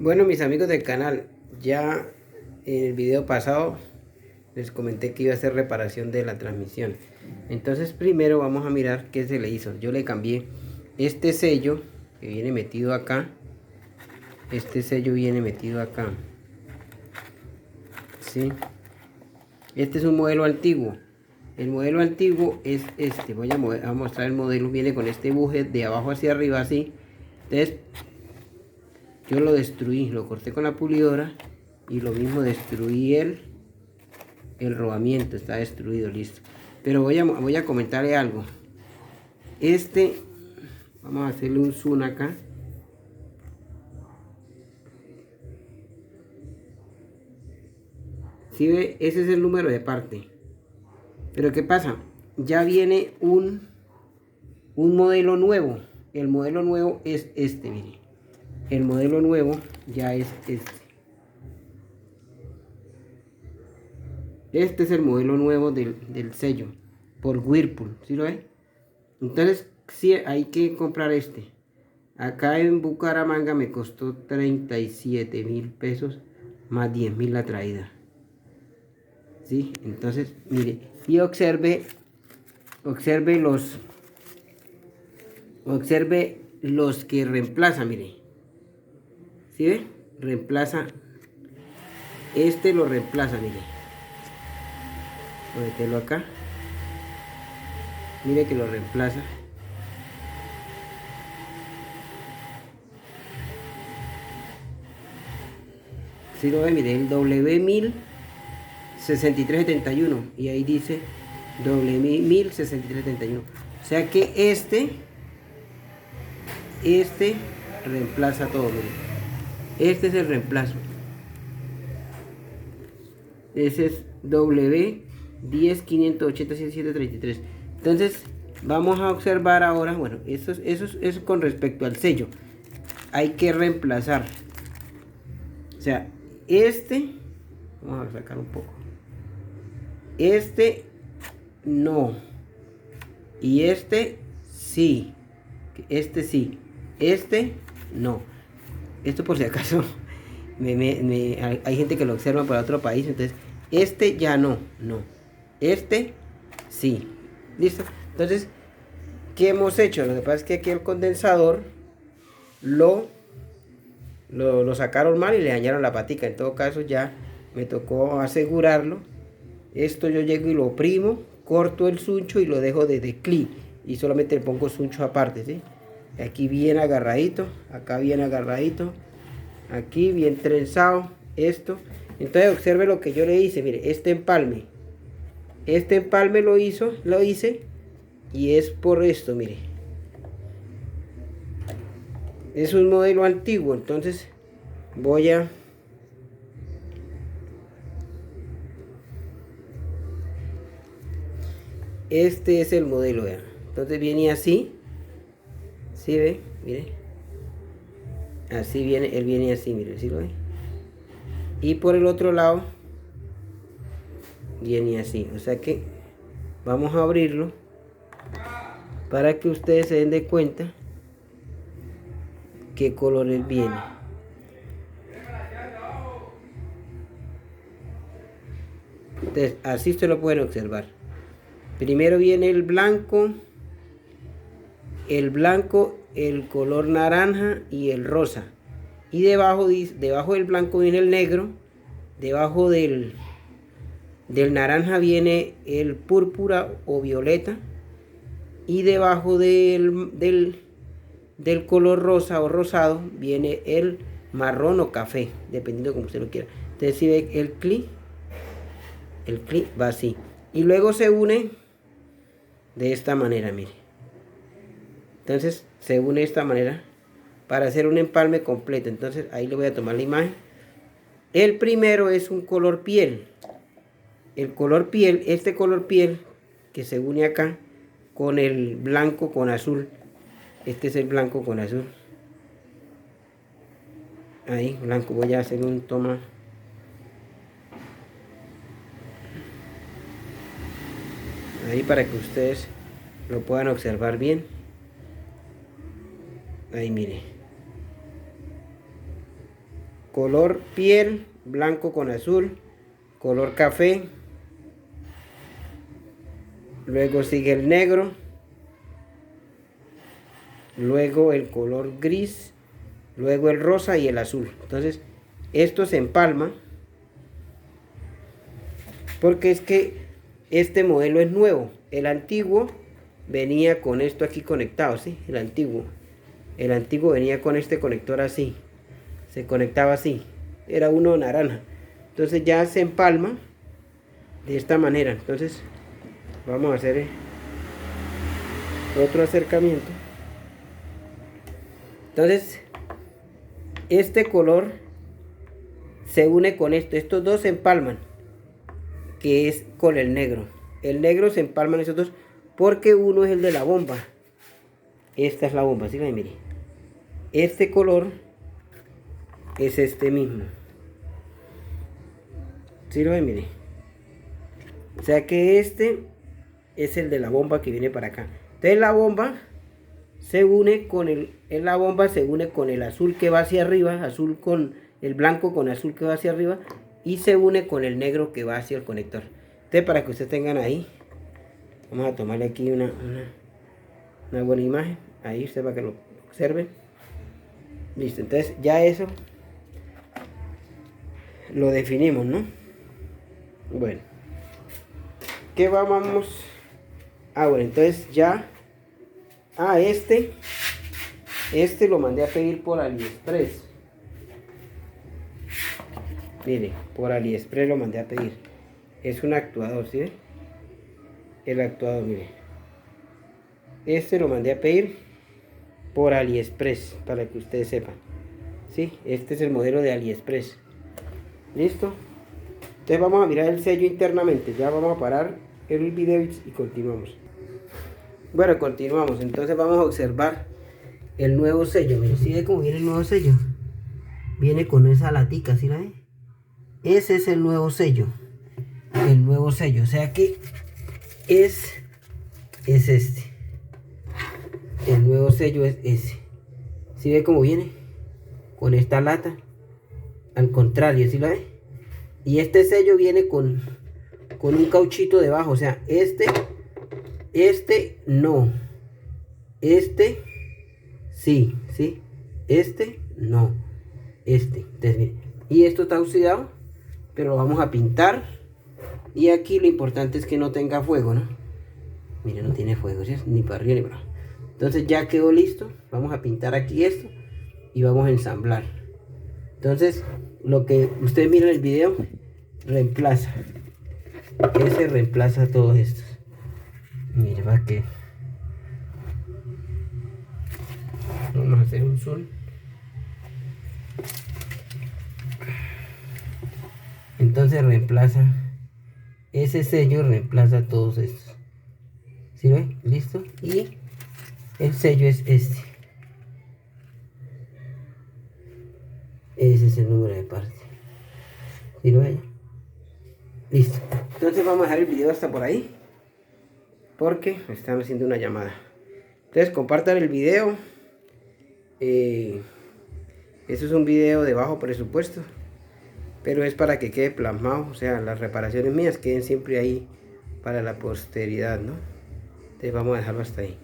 Bueno, mis amigos del canal, ya en el video pasado les comenté que iba a hacer reparación de la transmisión. Entonces primero vamos a mirar qué se le hizo. Yo le cambié este sello que viene metido acá. Este sello viene metido acá. ¿Sí? Este es un modelo antiguo. El modelo antiguo es este. Voy a mostrar el modelo. Viene con este buje de abajo hacia arriba así. Entonces yo lo destruí, lo corté con la pulidora y lo mismo destruí el rodamiento, está destruido, listo. Pero voy a comentarle algo. Vamos a hacerle un zoom acá. Si ve, ese es el número de parte. Pero ¿qué pasa? Ya viene un modelo nuevo. El modelo nuevo es este, mire. El modelo nuevo ya es este. Este es el modelo nuevo del sello. Por Whirlpool, ¿sí lo ve? Entonces, sí, hay que comprar este. Acá en Bucaramanga me costó 37.000 pesos más 10.000 la traída. ¿Sí? Entonces, mire, y observe los que reemplaza, mire. ¿Sí ve? Reemplaza. Este lo reemplaza, mire. Voy a meterlo acá. Mire que lo reemplaza. Si lo ve, mire, el W106371 y ahí dice W106371. O sea que este reemplaza todo, mire. Este es el reemplazo. Ese es W10580733. Entonces vamos a observar ahora, bueno, eso es con respecto al sello. Hay que reemplazar. O sea, vamos a sacar un poco. No. Y sí. Sí. No. Esto por si acaso hay gente que lo observa para otro país. Entonces, ya no. Sí. ¿Listo? Entonces, ¿qué hemos hecho? Lo que pasa es que aquí el condensador lo sacaron mal y le dañaron la patica. En todo caso, ya me tocó asegurarlo. Esto yo llego y lo oprimo, corto el suncho y lo dejo de clic. Y solamente le pongo suncho aparte, ¿sí? Aquí bien agarradito, acá bien agarradito, aquí bien trenzado, esto. Entonces observe lo que yo le hice, mire, este empalme lo hice y es por esto, mire. Es un modelo antiguo, entonces voy a... Este es el modelo, vean. Entonces viene así. ¿Sí ve? Mire. Así viene, él viene así, mire, ¿sí lo ve? Y por el otro lado viene así. O sea que vamos a abrirlo para que ustedes se den de cuenta qué colores viene. Entonces, así ustedes lo pueden observar. Primero viene el blanco, el color naranja y el rosa. Y debajo del blanco viene el negro. Debajo del naranja viene el púrpura o violeta. Y debajo del color rosa o rosado viene el marrón o café, dependiendo de como usted lo quiera. Entonces si ve el clic va así. Y luego se une de esta manera, mire. Entonces se une de esta manera para hacer un empalme completo. Entonces ahí le voy a tomar la imagen. El primero es un color piel. El color piel, este color piel que se une acá con el blanco con azul. Este es el blanco con azul. Ahí, blanco, voy a hacer un toma. Ahí para que ustedes lo puedan observar bien. Ahí mire. color piel, blanco con azul, color café, luego sigue el negro, luego el color gris, luego el rosa y el azul. Entonces esto se empalma porque es que este modelo es nuevo. El antiguo venía con esto aquí conectado, ¿sí? El antiguo venía con este conector así, se conectaba así, era uno naranja. Entonces ya se empalma de esta manera. Entonces vamos a hacer otro acercamiento. Entonces este color se une con esto, estos dos se empalman, que es con el negro se empalman esos dos, porque uno es el de la bomba. Esta es la bomba, ¿sí? Mire, este color es este mismo, ¿sí lo ven? Mire, o sea que este es el de la bomba que viene para acá. Entonces la bomba se une con el azul que va hacia arriba, azul con el blanco con azul que va hacia arriba, y se une con el negro que va hacia el conector. Entonces, para que ustedes tengan ahí, vamos a tomarle aquí una buena imagen, ahí usted para que lo observen. Listo, entonces ya eso lo definimos, ¿no? Bueno, ¿qué vamos? Bueno, entonces ya este lo mandé a pedir por AliExpress. Mire, por AliExpress lo mandé a pedir. Es un actuador, ¿sí? El actuador, mire. Este lo mandé a pedir por AliExpress, para que ustedes sepan. Sí, este es el modelo de AliExpress. ¿Listo? Entonces vamos a mirar el sello internamente. Ya vamos a parar el video y continuamos. Bueno, continuamos. Entonces vamos a observar el nuevo sello. Mire, ¿sí ve cómo viene el nuevo sello? Viene con esa latica, ¿sí la ve? Ese es el nuevo sello. El nuevo sello. O sea que es este. El nuevo sello es ese. ¿Sí ve cómo viene? Con esta lata. Al contrario, ¿sí la ve? Y este sello viene con un cauchito debajo. O sea, este no. Este sí, ¿sí? Este no. Entonces, mire. Y esto está oxidado, pero lo vamos a pintar. Y aquí lo importante es que no tenga fuego, ¿no? Mire, no tiene fuego, ¿sí? Ni para arriba ni para abajo. Entonces ya quedó listo. Vamos a pintar aquí esto y vamos a ensamblar. Entonces, lo que ustedes miran en el video reemplaza. Ese reemplaza todo esto. Mire, va que vamos a hacer un zoom. Entonces reemplaza ese sello, reemplaza todos estos. ¿Sí ven? Listo. Y el sello es este. Ese es el número de parte. ¿Sí lo ven? Listo. Entonces vamos a dejar el video hasta por ahí, porque me están haciendo una llamada. Entonces compartan el video. Este es un video de bajo presupuesto, pero es para que quede plasmado. O sea, las reparaciones mías queden siempre ahí para la posteridad, ¿no? Entonces vamos a dejarlo hasta ahí.